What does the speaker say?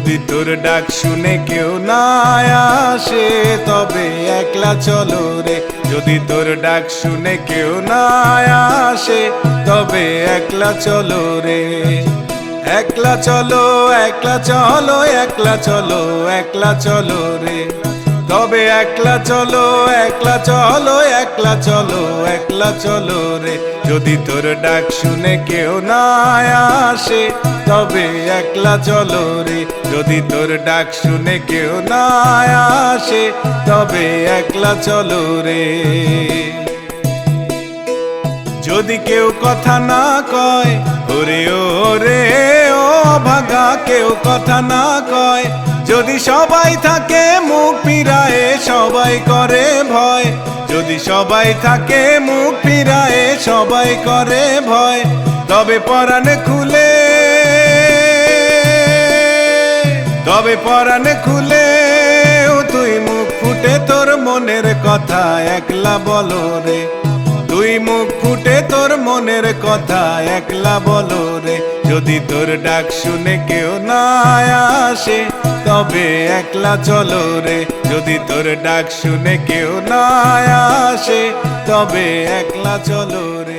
যদি তোর ডাক শুনে কেউ না আসে তবে একলা চলো রে। যদি তোর ডাক শুনে কেউ না আসে তবে একলা চলো রে। একলা চলো, একলা চলো, একলা চলো, একলা চলো রে। তবে একলা চলো, একলা চলো, একলা চলো, একলা চলো রে। যদি তোর ডাক শুনে কেউ না আসে তবে একলা চলো রে। যদি তোর ডাক শুনে কেউ না আসে তবে একলা চলো রে। যদি কেউ কথা না কয় ওরে ওরে ও ভাগা, কেউ কথা না কয়, যদি সবাই থাকে মুখ ফিরায়ে সবাই করে ভয়, যদি সবাই থাকে মুখ ফিরায়ে সবাই করে ভয়, তবে পরাণ খুলে, তবে পরাণ খুলে ও তুই মুখ ফুটে তোর মনের কথা একলা বলো রে। তুই মুখ ফুটে তোর মনের কথা একলা বলো রে। যদি তোর ডাক শুনে কেউ না আসে তবে একলা চলো রে। যদি তোর ডাক শুনে কেউ না আসে তবে একলা চলো রে।